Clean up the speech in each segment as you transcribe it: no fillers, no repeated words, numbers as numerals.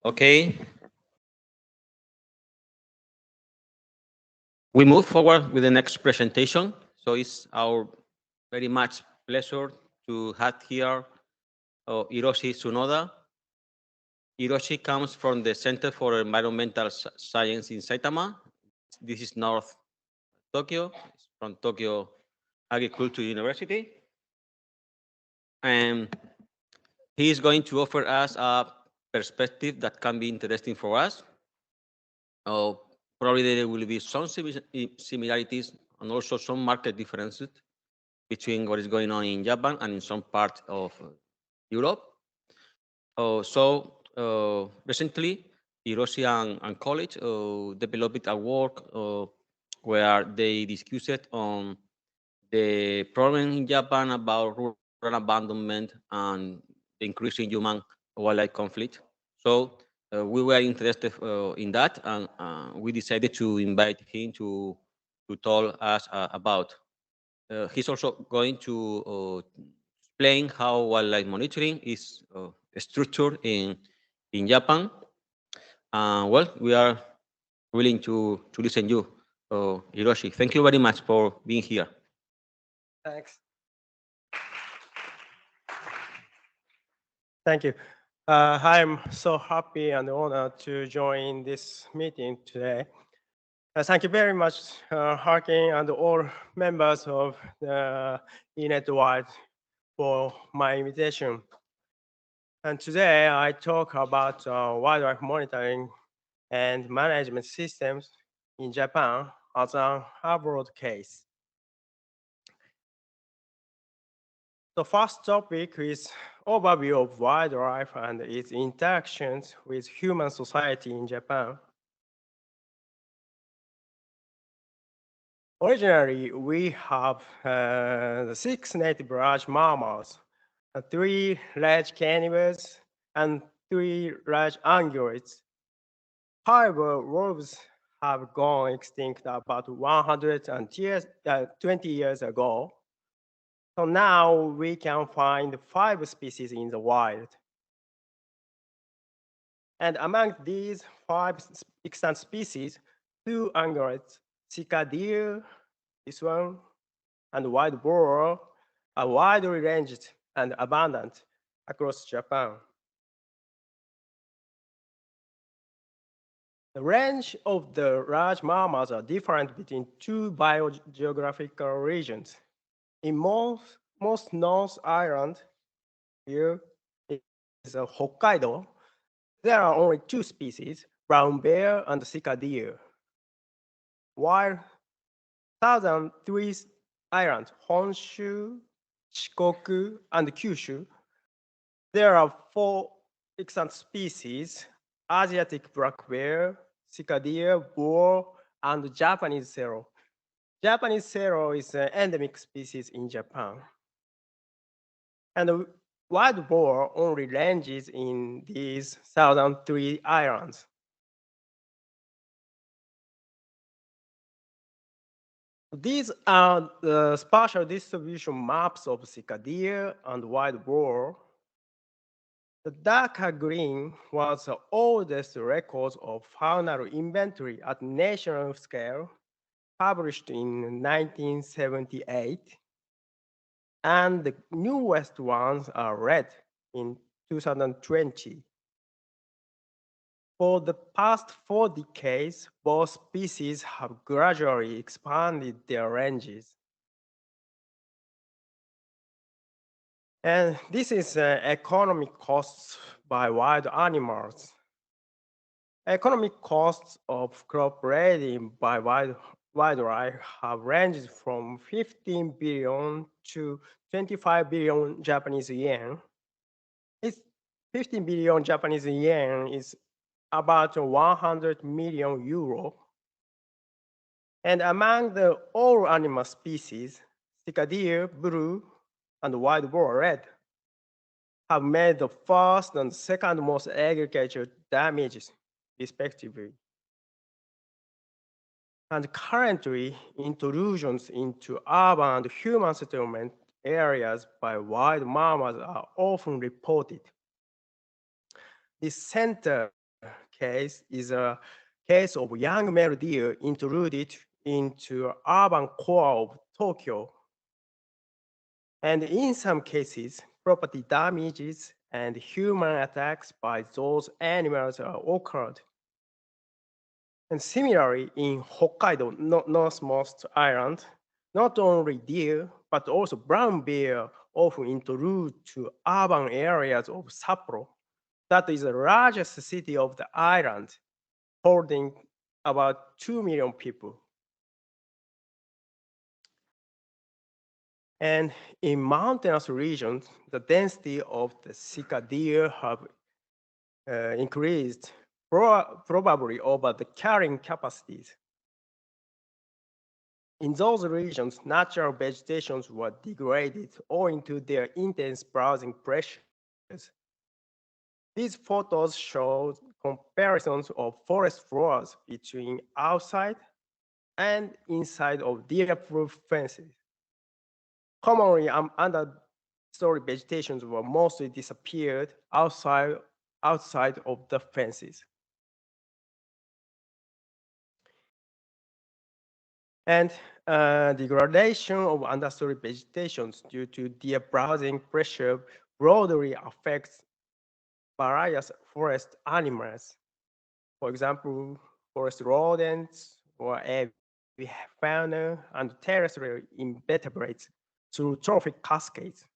Okay. We move forward with the next presentation. So it's our very much pleasure to have here Hiroshi Tsunoda. Hiroshi comes from the Center for Environmental Science in Saitama. This is North Tokyo, it's from Tokyo Agriculture University. And he is going to offer us a perspective that can be interesting for us. Probably there will be some similarities and also some market differences between what is going on in Japan and in some parts of Europe. Recently, Hiroshi and college developed a work where they discussed on the problem in Japan about rural abandonment and the increasing human wildlife conflict. So we were interested in that, and we decided to invite him to tell us about. He's also going to explain how wildlife monitoring is structured in Japan. Well, we are willing to listen to you, Hiroshi. Thank you very much for being here. Thanks. Thank you. I'm so happy and honored to join this meeting today. Thank you very much, Harkin and all members of the ENETWILD for my invitation. And today I talk about wildlife monitoring and management systems in Japan as an abroad case. The first topic is overview of wildlife and its interactions with human society in Japan. Originally, we have the 6 native large mammals, 3 large carnivores, and 3 large ungulates. However, wolves have gone extinct about 120 years ago. So now we can find 5 species in the wild. And among these 5 extant species, 2 ungulates, sika deer, this one, and wild boar are widely ranged and abundant across Japan. The range of the large mammals are different between 2 biogeographical regions. In most North Island, here is Hokkaido, there are only 2 species, brown bear and sika deer. While southern 3 islands, Honshu, Shikoku, and Kyushu, there are 4 extant species, Asiatic black bear, sika deer, boar, and Japanese serow. Japanese serow is an endemic species in Japan. And the wild boar only ranges in these southern 3 islands. These are the spatial distribution maps of sika deer and wild boar. The darker green was the oldest records of faunal inventory at national scale, published in 1978. And the newest ones are red in 2020. For the past 4 decades, both species have gradually expanded their ranges. And this is economic costs by wild animals. Economic costs of crop breeding by wildlife have ranged from 15 billion to 25 billion Japanese yen. It's 15 billion Japanese yen is about 100 million euro. And among the all animal species, sika deer, blue, and wild boar, red, have made the first and second most agricultural damages, respectively. And currently, intrusions into urban and human settlement areas by wild mammals are often reported. The center case is a case of young male deer intruded into urban core of Tokyo. And in some cases, property damages and human attacks by those animals occurred. And similarly, in Hokkaido, northmost island, not only deer, but also brown bear often intrude to urban areas of Sapporo. That is the largest city of the island, holding about 2 million people. And in mountainous regions, the density of the sika deer have increased, probably over the carrying capacities. In those regions, natural vegetations were degraded owing to their intense browsing pressures. These photos show comparisons of forest floors between outside and inside of deer-proof fences. Commonly, understory vegetations were mostly disappeared outside of the fences. And degradation of understory vegetations due to deer browsing pressure broadly affects various forest animals. For example, forest rodents or fauna and terrestrial invertebrates through trophic cascades.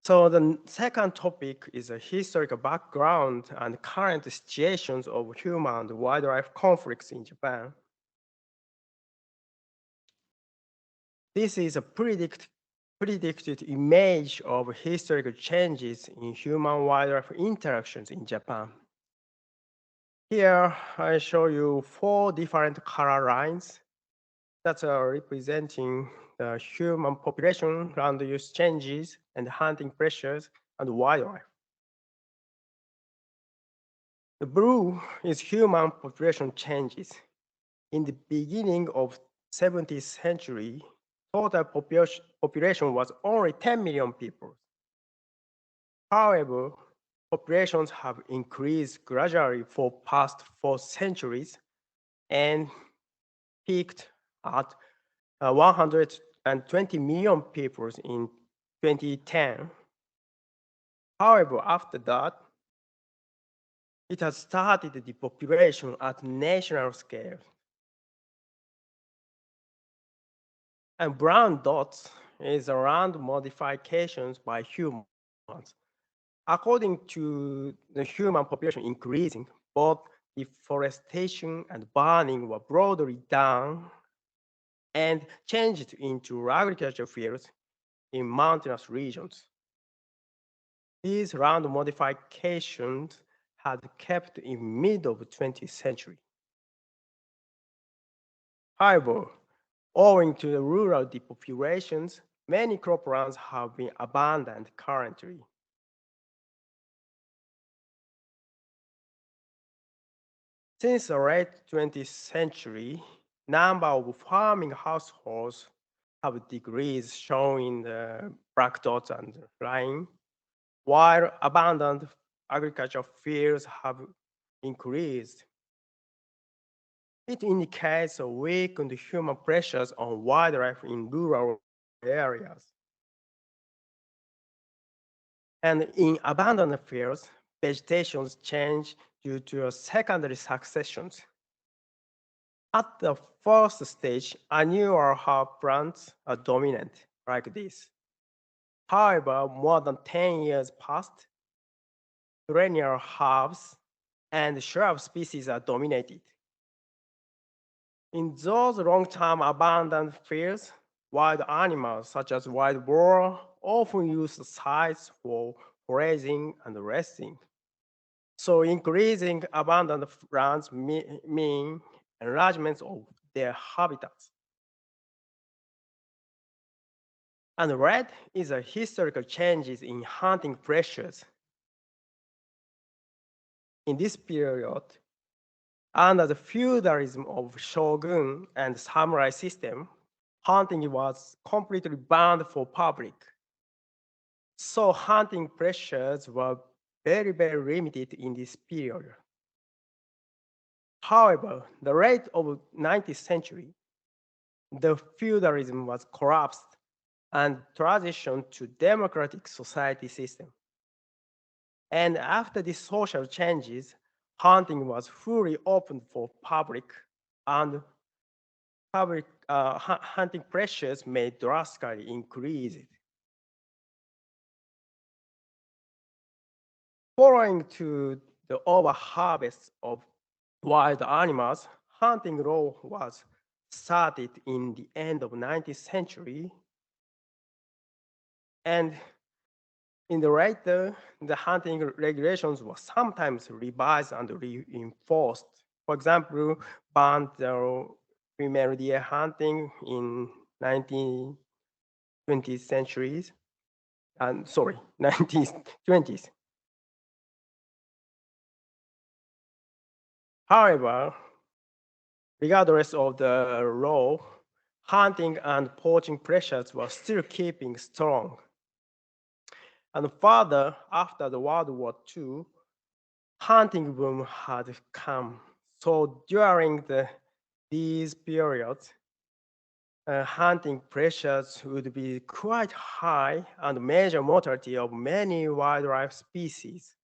So the second topic is a historical background and current situations of human and wildlife conflicts in Japan. This is a predicted image of historical changes in human-wildlife interactions in Japan. Here, I show you 4 different color lines that are representing the human population, land use changes, and hunting pressures, and wildlife. The blue is human population changes. In the beginning of 17th century, total population was only 10 million people. However, populations have increased gradually for past 4 centuries and peaked at 120 million people in 2010. However, after that, it has started the depopulation at national scale. And brown dots is around modifications by humans. According to the human population increasing, both deforestation and burning were broadly done and changed into agricultural fields in mountainous regions. These land modifications had kept in mid of 20th century. However, owing to the rural depopulations, many croplands have been abandoned currently. Since the late 20th century, number of farming households have decreased, showing the black dots and line, while abandoned agricultural fields have increased. It indicates a weakened human pressures on wildlife in rural areas. And in abandoned fields, vegetation change due to secondary successions. At the first stage, annual herb plants are dominant, like this. However, more than 10 years passed, perennial herbs and shrub species are dominated. In those long-term abandoned fields, wild animals such as wild boar often use the sites for foraging and resting. So increasing abandoned lands mean enlargement of their habitats. And red is a historical changes in hunting pressures. In this period, under the feudalism of shogun and samurai system, hunting was completely banned for public. So hunting pressures were very, very limited in this period. However, the late of 19th century, the feudalism was collapsed and transitioned to democratic society system. And after these social changes, hunting was fully opened for public, and public hunting pressures may drastically increase. Following to the overharvest of wild animals, hunting law was started in the end of 19th century. And in the later, the hunting regulations were sometimes revised and reinforced. For example, banned the female deer hunting in 1920th centuries, and sorry, 1920s. However, regardless of the law, hunting and poaching pressures were still keeping strong. And further, after the World War II, hunting boom had come. So during these periods, hunting pressures would be quite high and major mortality of many wildlife species.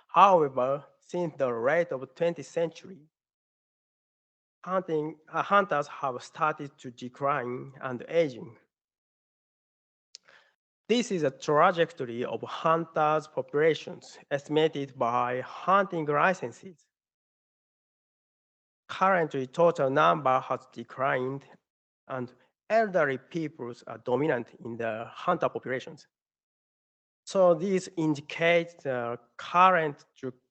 However, since the late of the 20th century, hunters have started to decline and aging. This is a trajectory of hunters' populations estimated by hunting licenses. Currently, total number has declined, and elderly peoples are dominant in the hunter populations. So these indicate the current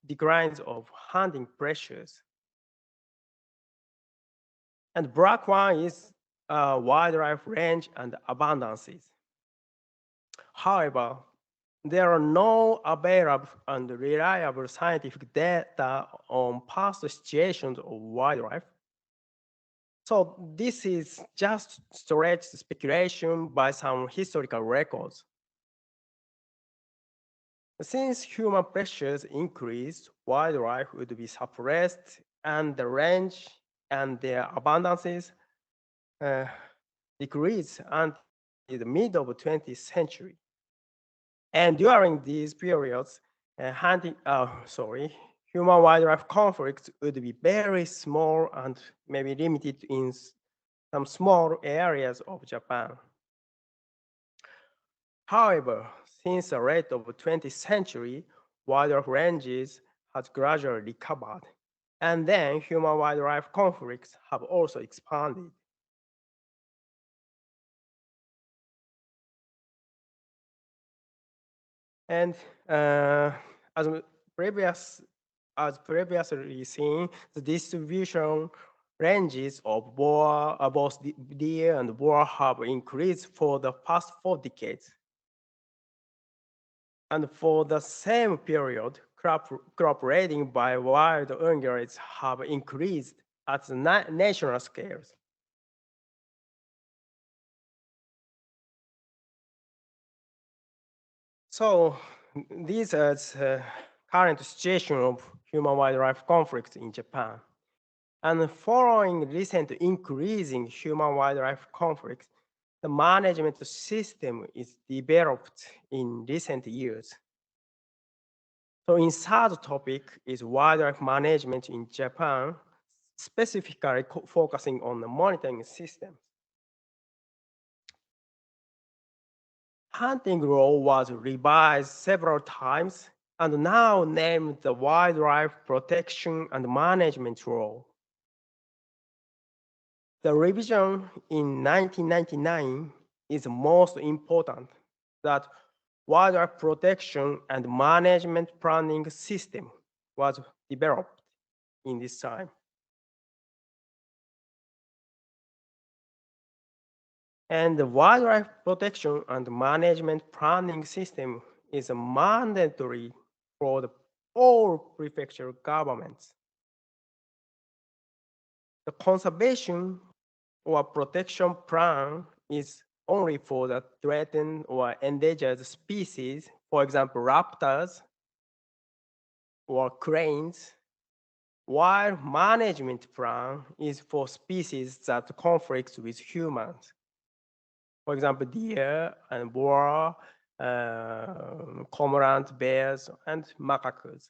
declines of hunting pressures. And black one is wildlife range and abundances. However, there are no available and reliable scientific data on past situations of wildlife. So this is just straight speculation by some historical records. Since human pressures increased, wildlife would be suppressed and the range and their abundances decreased until the mid of the 20th century. And during these periods, human-wildlife conflicts would be very small and maybe limited in some small areas of Japan. However, since the late of the 20th century, wildlife ranges has gradually recovered, and then human-wildlife conflicts have also expanded. And as previously seen, the distribution ranges of both deer and boar have increased for the past 4 decades. And for the same period, crop raiding by wild ungulates have increased at the national scales. So these are the current situation of human-wildlife conflicts in Japan. And following recent increasing human-wildlife conflicts, the management system is developed in recent years. So in third topic is wildlife management in Japan, specifically focusing on the monitoring systems. Hunting law was revised several times and now named the Wildlife Protection and Management Law. The revision in 1999 is most important, that wildlife protection and management planning system was developed in this time. And the wildlife protection and management planning system is mandatory for all prefectural governments. The conservation or protection plan is only for the threatened or endangered species, for example, raptors or cranes, while management plan is for species that conflict with humans. For example, deer and boar, cormorant, bears, and macaques.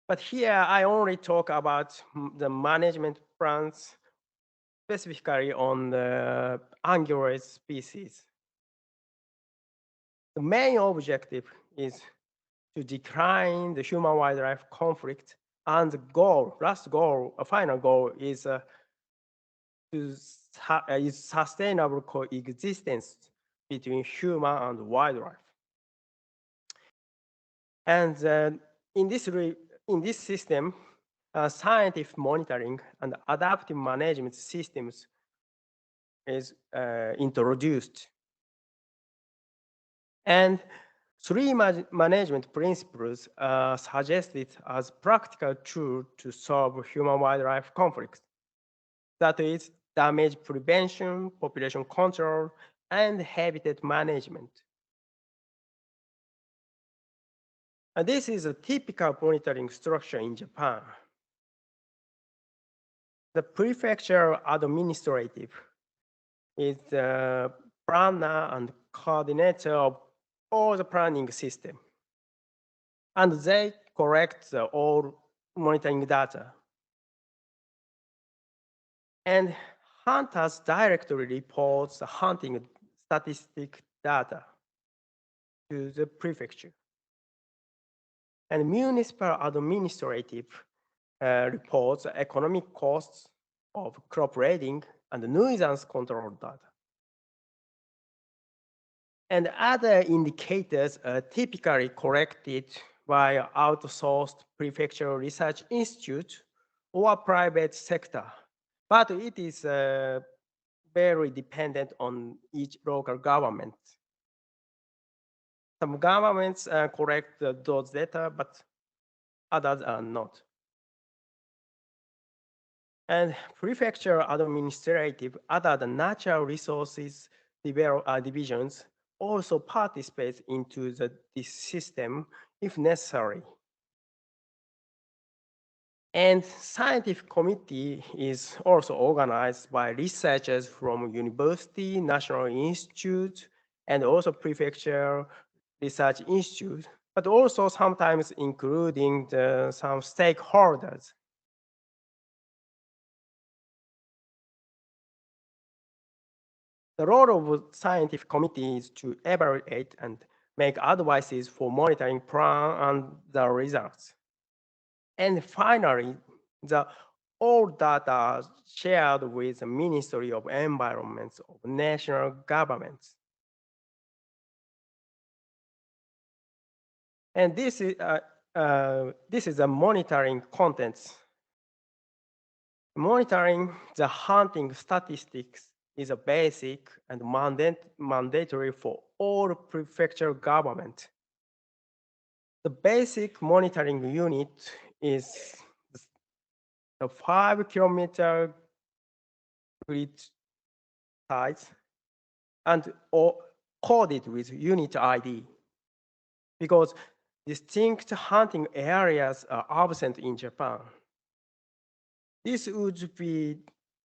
But here I only talk about the management plans specifically on the ungulate species. The main objective is to decline the human-wildlife conflict, and the goal, last goal, a final goal is is sustainable coexistence between human and wildlife. And in this system, scientific monitoring and adaptive management systems is introduced. And three management principles are suggested as practical tool to solve human-wildlife conflicts. That is damage prevention, population control, and habitat management. And this is a typical monitoring structure in Japan. The prefectural administrative is the planner and coordinator of all the planning system. And they collect all monitoring data. And hunters directly report the hunting statistic data to the prefecture. And municipal administrative reports the economic costs of crop raiding and nuisance control data. And other indicators are typically collected by outsourced prefectural research institute or private sector, but it is very dependent on each local government. Some governments collect those data, but others are not. And prefectural administrative, other than natural resources divisions, also participate into this system if necessary. And scientific committee is also organized by researchers from university, national institute, and also prefectural research institute, but also sometimes including some stakeholders. The role of scientific committee is to evaluate and make advices for monitoring plan and the results. And finally, all data are shared with the Ministry of Environment of national governments. And this is a monitoring contents. Monitoring the hunting statistics is a basic and mandatory for all prefectural government. The basic monitoring unit is the 5-kilometer grid size and coded with unit ID, because distinct hunting areas are absent in Japan. This would be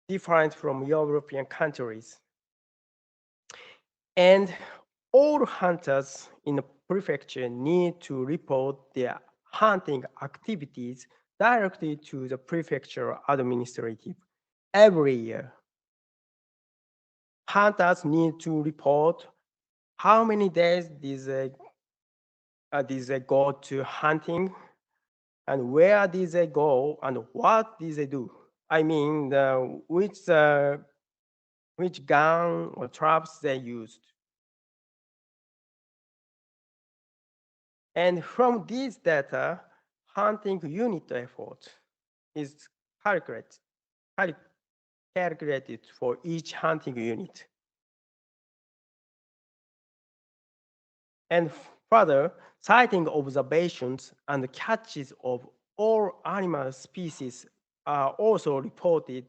different from European countries. And all hunters in the prefecture need to report their hunting activities directly to the prefectural administrative every year. Hunters need to report how many days did they go to hunting, and where did they go, and what did they do. I mean, which gun or traps they used. And from these data, hunting unit effort is calculated for each hunting unit. And further, sighting observations and catches of all animal species are also reported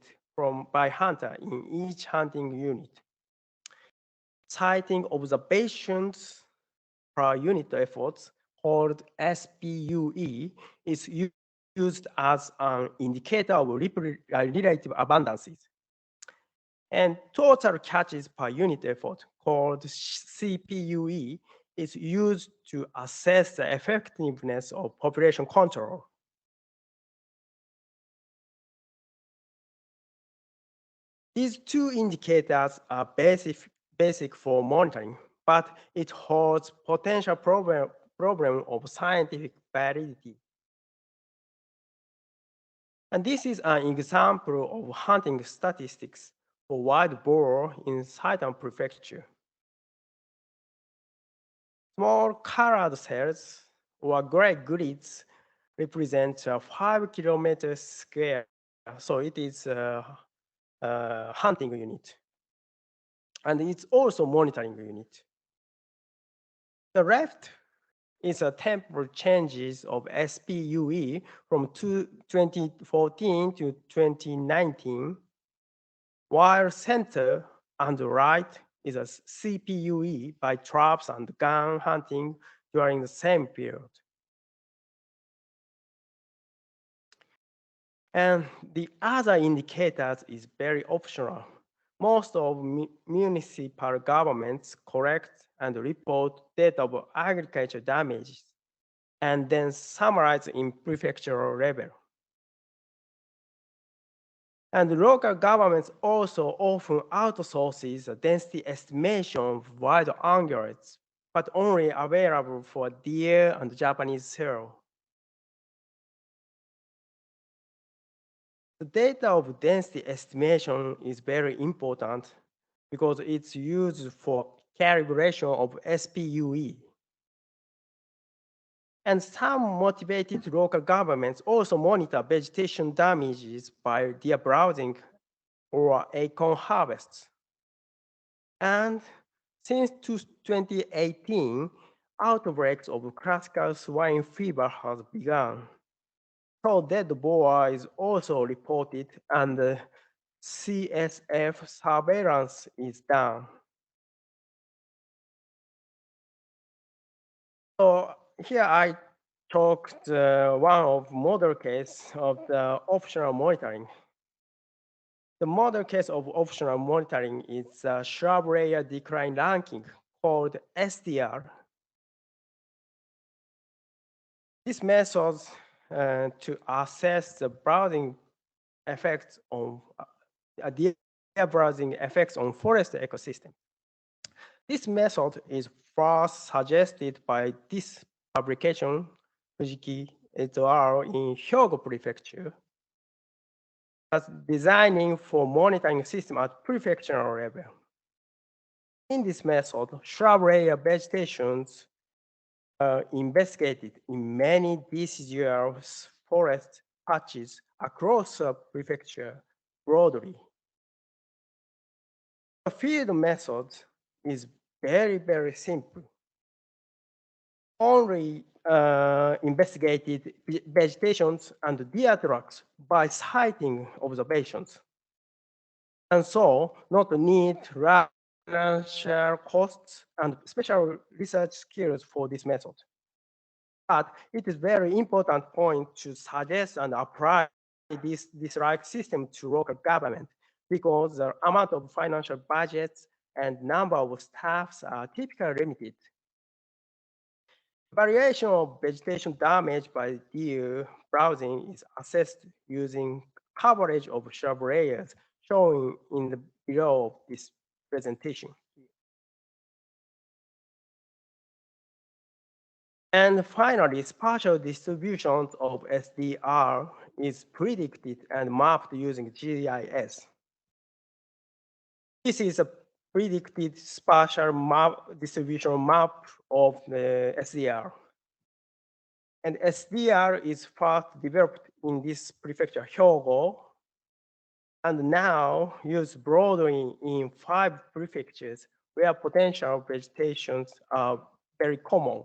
by hunter in each hunting unit. sighting observations per unit efforts, called SPUE, is used as an indicator of relative abundances. And total catches per unit effort, called CPUE, is used to assess the effectiveness of population control. These two indicators are basic for monitoring, but it holds potential problem of scientific validity. And this is an example of hunting statistics for wild boar in Saitama Prefecture. Small colored cells or gray grids represent 5 kilometers square. So it is a hunting unit. And it's also monitoring unit. The left is a temporal changes of SPUE from 2014 to 2019, while center and right is a CPUE by traps and gun hunting during the same period. And the other indicators is very optional. Most of municipal governments collect and report data of agriculture damages and then summarize in prefectural level. And local governments also often outsources the density estimation of wild ungulates, but only available for deer and Japanese seral. The data of density estimation is very important because it's used for calibration of SPUE. And some motivated local governments also monitor vegetation damages by deer browsing or acorn harvests. And since 2018, outbreaks of classical swine fever has begun. So dead boar is also reported and CSF surveillance is done. So here I talked one of model case of the optional monitoring. The model case of optional monitoring is a shrub layer decline ranking called SDR. This method to assess the browsing effects on deer browsing effects on forest ecosystem. This method is first suggested by this publication, Fujiki et al. In Hyogo Prefecture, as designing for monitoring system at prefectural level. In this method, shrub layer vegetations are investigated in many deciduous forest patches across the prefecture broadly. The field method is very simple. Only investigated vegetations and deer tracks by sighting observations. And so not need financial costs and special research skills for this method. But it is very important point to suggest and apply this like system to local government because the amount of financial budgets and number of staffs are typically limited. Variation of vegetation damage by deer browsing is assessed using coverage of shrub layers shown in the below of this presentation. And finally, spatial distributions of SDR is predicted and mapped using GIS. This is a predicted spatial distribution map of the SDR. And SDR is first developed in this prefecture, Hyogo, and now used broadly in 5 prefectures where potential vegetations are very common.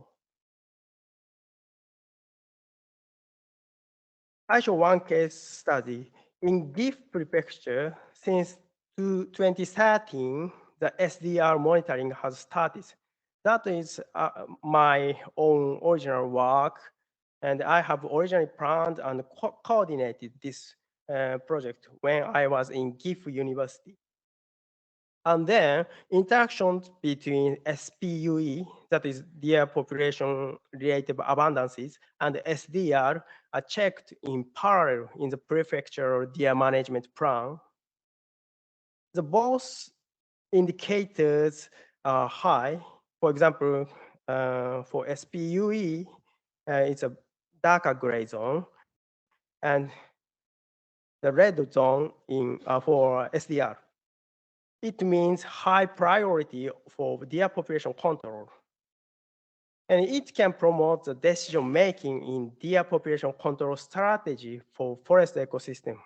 I show one case study. In Gift Prefecture, since 2013, the SDR monitoring has started. That is my own original work, and I have originally planned and coordinated this project when I was in Gifu University. And then interactions between SPUE, that is deer population related abundances, and SDR are checked in parallel in the prefectural deer management plan. The both indicators are high. For example, for SPUE, it's a darker gray zone, and the red zone for SDR. It means high priority for deer population control. And it can promote the decision making in deer population control strategy for forest ecosystem,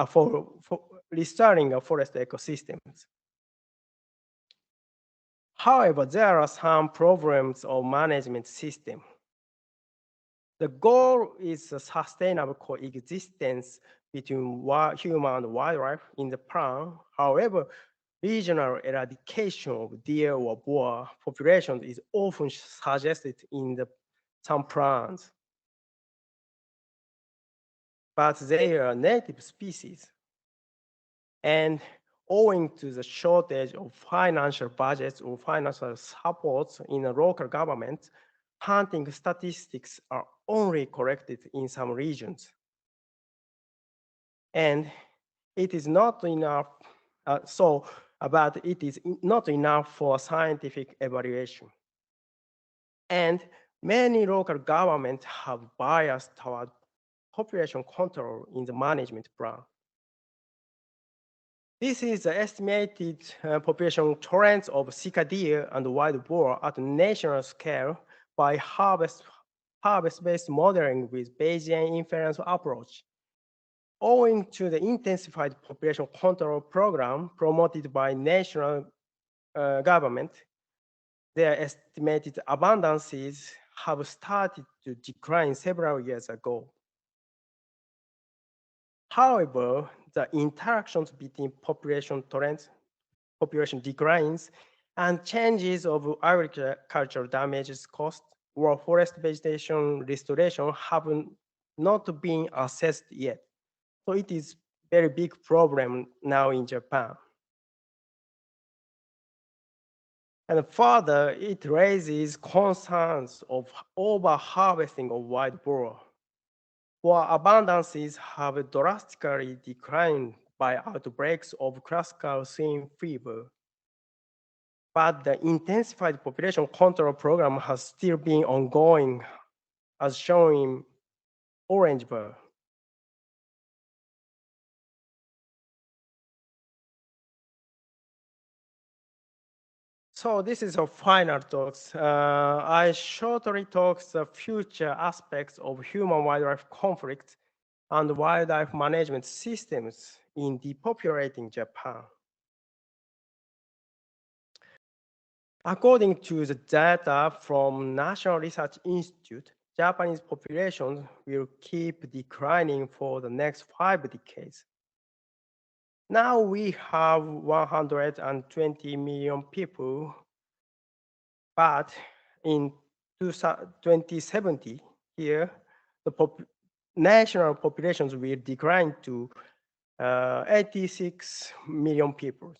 for restoring forest ecosystems. However, there are some problems of management system. The goal is a sustainable coexistence between human and wildlife in the plan. However, regional eradication of deer or boar populations is often suggested in some plans. But they are native species. And owing to the shortage of financial budgets or financial supports in the local government, hunting statistics are only collected in some regions. And it is not enough, but it is not enough for scientific evaluation. And many local governments have bias toward population control in the management plan. This is the estimated population trends of sika deer and wild boar at national scale by harvest-based modeling with Bayesian inference approach. Owing to the intensified population control program promoted by national government, their estimated abundances have started to decline several years ago. However, the interactions between population trends, population declines, and changes of agricultural damages cost or forest vegetation restoration have not been assessed yet. So it is a very big problem now in Japan. And further, it raises concerns of over-harvesting of wild boar. Boar abundances have drastically declined by outbreaks of classical swine fever. But the intensified population control program has still been ongoing, as shown in orange bar. So this is our final talks. I shortly talk the future aspects of human-wildlife conflict and wildlife management systems in depopulating Japan. According to the data from National Research Institute, Japanese population will keep declining for the next 5 decades. Now we have 120 million people, but in 2070, here, the national populations will decline to 86 million people.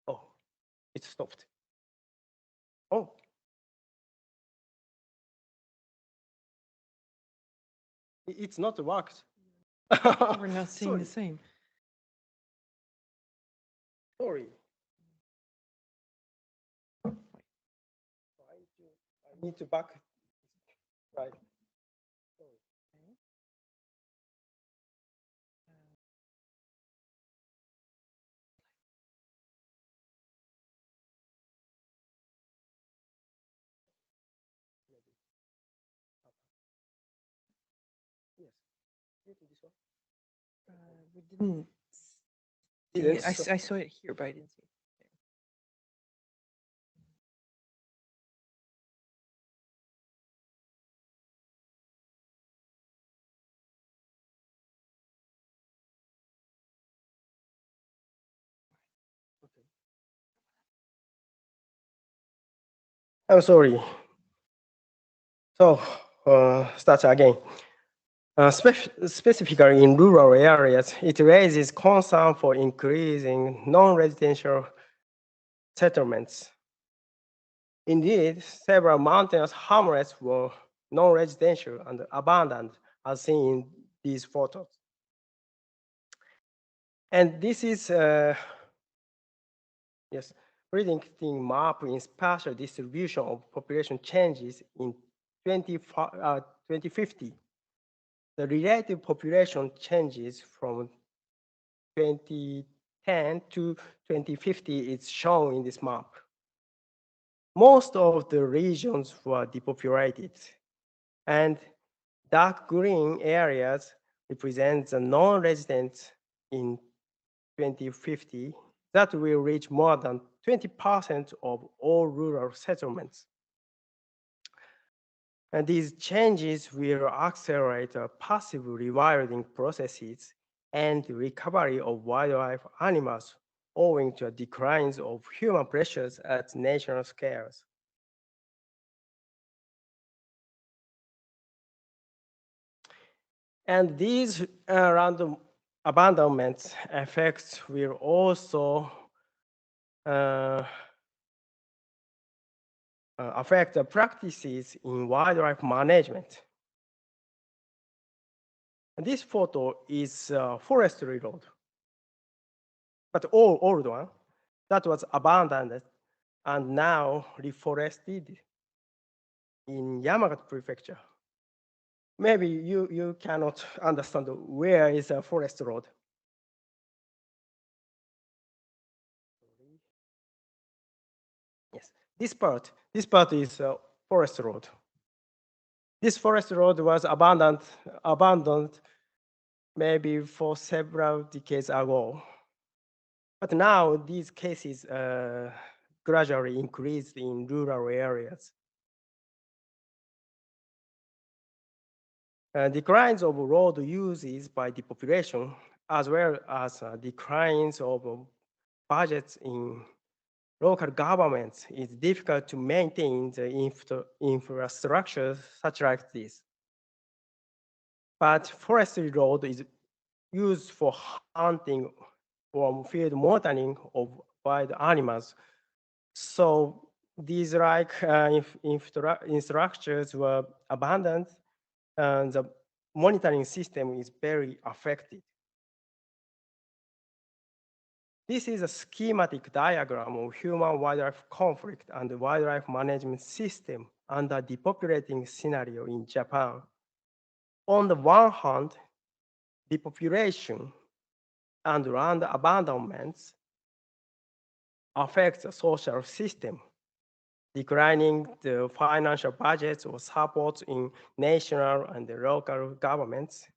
Oh, it stopped. Oh. It's not worked. We're not seeing the same. Sorry. I need to back. Right. Yes. We didn't. I saw it here, but I didn't see it. I'm sorry. So, start again. Specifically in rural areas, it raises concern for increasing non-residential settlements. Indeed, several mountainous hamlets were non-residential and abandoned, as seen in these photos. And this is predicting map in spatial distribution of population changes in 2050. The relative population changes from 2010 to 2050 is shown in this map. Most of the regions were depopulated, and dark green areas represent the non-residents in 2050 that will reach more than 20% of all rural settlements. And these changes will accelerate passive rewilding processes and recovery of wildlife animals owing to declines of human pressures at national scales. And these random abandonment effects will also affect the practices in wildlife management. And this photo is forestry road, but old one that was abandoned and now reforested in Yamagata Prefecture. Maybe you cannot understand where is a forest road. Yes, this part is a forest road. This forest road was abandoned maybe for several decades ago. But now these cases gradually increased in rural areas. Declines of road uses by the population, as well as declines of budgets in local governments, is difficult to maintain the infrastructure such like this. But forestry road is used for hunting or field monitoring of wild animals. So these like infrastructures were abandoned, and the monitoring system is very affected. This is a schematic diagram of human-wildlife conflict and the wildlife management system under depopulating scenario in Japan. On the one hand, depopulation and land abandonments affect the social system, declining the financial budgets or support in national and local governments,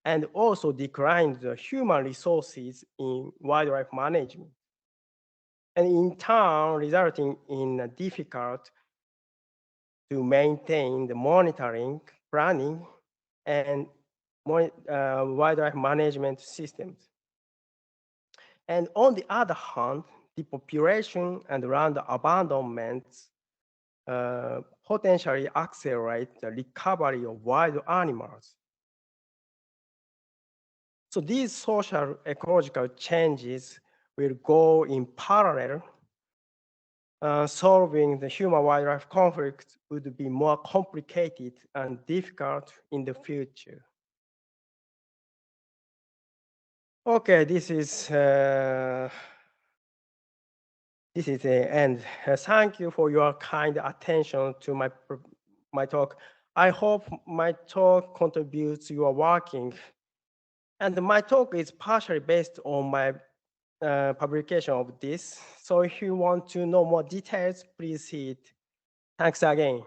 and also decline the human resources in wildlife management, and in turn resulting in a difficult to maintain the monitoring, planning, and wildlife management systems. And on the other hand, the population and land abandonments potentially accelerate the recovery of wild animals. So these social ecological changes will go in parallel. Solving the human-wildlife conflict would be more complicated and difficult in the future. Okay, this is the end. Thank you for your kind attention to my talk. I hope my talk contributes to your working. And my talk is partially based on my publication of this. So if you want to know more details, please see it. Thanks again.